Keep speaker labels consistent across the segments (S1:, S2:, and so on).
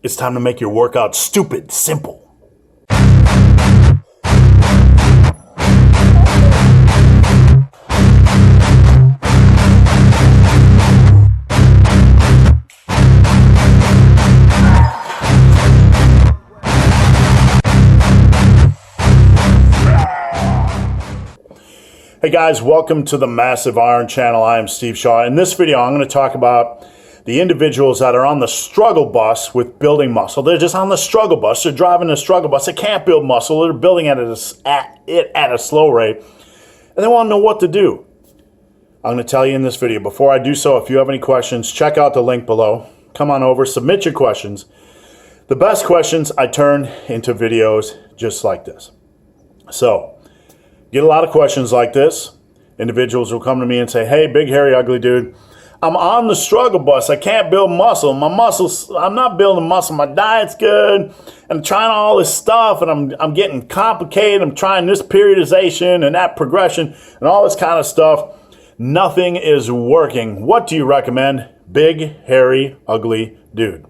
S1: It's time to make your workout stupid simple. Hey guys, welcome to the Massive Iron channel. I am Steve Shaw. In this video, I'm going to talk about the individuals that are on the struggle bus with building muscle. They're just on the struggle bus. They're driving the struggle bus. They can't build muscle. They're building it at a slow rate. And they want to know what to do. I'm going to tell you in this video. Before I do so, if you have any questions, check out the link below. Come on over, submit your questions. The best questions I turn into videos just like this. So, get a lot of questions like this. Individuals will come to me and say, hey, big, hairy, ugly dude, I'm on the struggle bus. I can't build muscle. My muscles, I'm not building muscle. My diet's good. I'm trying all this stuff, and I'm getting complicated. I'm trying this periodization and that progression and all this kind of stuff. Nothing is working. What do you recommend, big, hairy, ugly dude?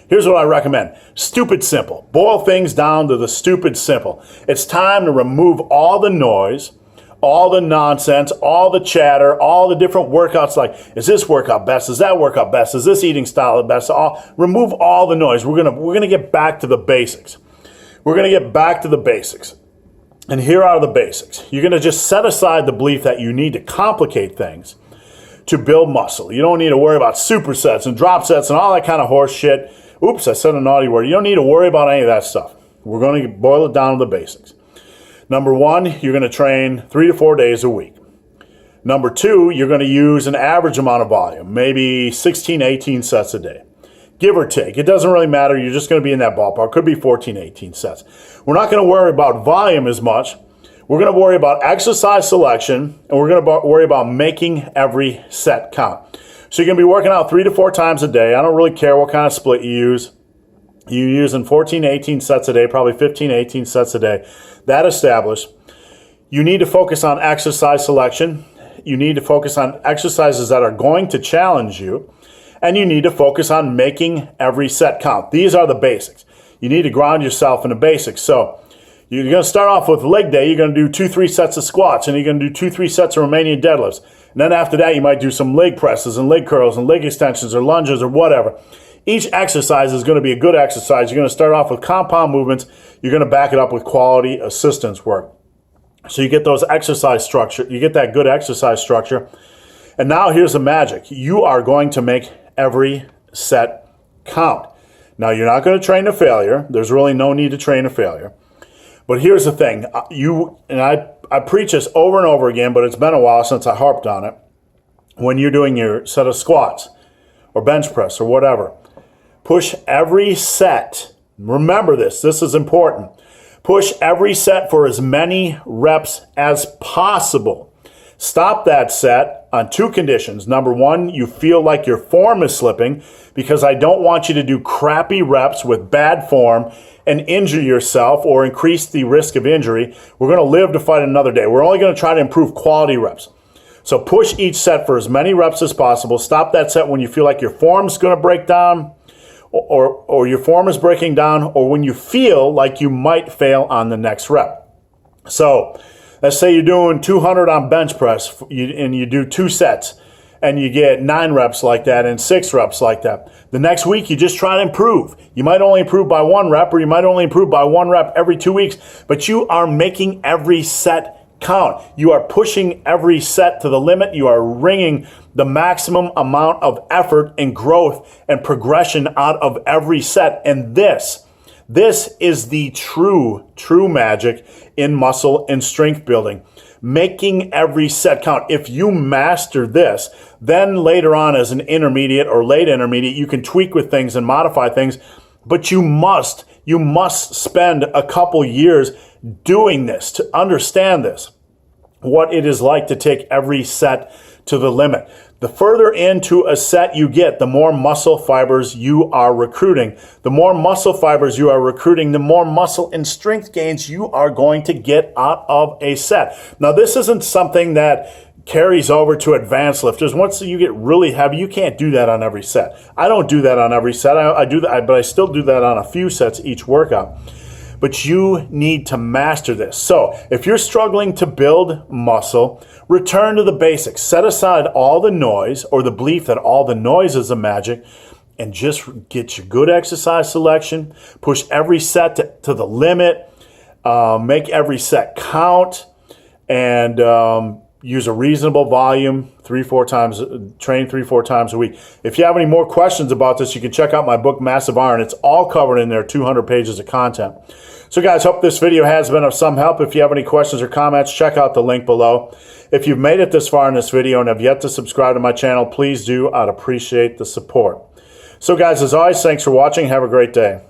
S1: Here's what I recommend. Stupid simple. Boil things down to the stupid simple. It's time to remove all the noise, all the nonsense, all the chatter, all the different workouts like, is this workout best? Is that workout best? Is this eating style the best? Remove all the noise. We're gonna get back to the basics. We're gonna get back to the basics. And here are the basics. You're gonna just set aside the belief that you need to complicate things to build muscle. You don't need to worry about supersets and drop sets and all that kind of horse shit. Oops, I said a naughty word. You don't need to worry about any of that stuff. We're going to boil it down to the basics. Number one, you're going to train 3 to 4 days a week. Number two, you're going to use an average amount of volume, maybe 16, 18 sets a day. Give or take. It doesn't really matter. You're just going to be in that ballpark. Could be 14, 18 sets. We're not going to worry about volume as much. We're going to worry about exercise selection, and we're going to worry about making every set count. So you're going to be working out 3 to 4 times a day. I don't really care what kind of split you use. You're using 14, 18 sets a day, probably 15, 18 sets a day. That established. You need to focus on exercise selection. You need to focus on exercises that are going to challenge you. And you need to focus on making every set count. These are the basics. You need to ground yourself in the basics. So you're going to start off with leg day. You're going to do 2-3 sets of squats, and you're going to do 2-3 sets of Romanian deadlifts. And then after that, you might do some leg presses and leg curls and leg extensions or lunges or whatever. Each exercise is going to be a good exercise. You're going to start off with compound movements. You're going to back it up with quality assistance work. So you get those exercise structure. You get that good exercise structure. And now here's the magic. You are going to make every set count. Now, you're not going to train to failure. There's really no need to train to failure. But here's the thing. I preach this over and over again, but it's been a while since I harped on it. When you're doing your set of squats or bench press or whatever, push every set. Remember this is important. Push every set for as many reps as possible. Stop that set on 2 conditions. Number one, you feel like your form is slipping, because I don't want you to do crappy reps with bad form and injure yourself or increase the risk of injury. We're going to live to fight another day. We're only going to try to improve quality reps. So push each set for as many reps as possible. Stop that set when you feel like your form's going to break down or your form is breaking down, or when you feel like you might fail on the next rep. So let's say you're doing 200 on bench press and you do 2 sets. And you get 9 reps like that and 6 reps like that. The next week, you just try to improve. You might only improve by 1 rep, or you might only improve by 1 rep every 2 weeks, but you are making every set count. You are pushing every set to the limit. You are wringing the maximum amount of effort and growth and progression out of every set. And this is the true magic in muscle and strength building. Making every set count. If you master this, then later on as an intermediate or late intermediate, you can tweak with things and modify things, but you must spend a couple years doing this to understand this, what it is like to take every set to the limit. The further into a set you get, the more muscle fibers you are recruiting. The more muscle fibers you are recruiting, the more muscle and strength gains you are going to get out of a set. Now, this isn't something that carries over to advanced lifters. Once you get really heavy, you can't do that on every set. I don't do that on every set. I do that, but I still do that on a few sets each workout. But you need to master this. So if you're struggling to build muscle, return to the basics. Set aside all the noise or the belief that all the noise is a magic, and just get your good exercise selection. Push every set to the limit. Make every set count, and use a reasonable volume, train 3-4 times a week. If you have any more questions about this, you can check out my book, Massive Iron. It's all covered in there, 200 pages of content. So guys, hope this video has been of some help. If you have any questions or comments, check out the link below. If you've made it this far in this video and have yet to subscribe to my channel, please do. I'd appreciate the support. So guys, as always, thanks for watching. Have a great day.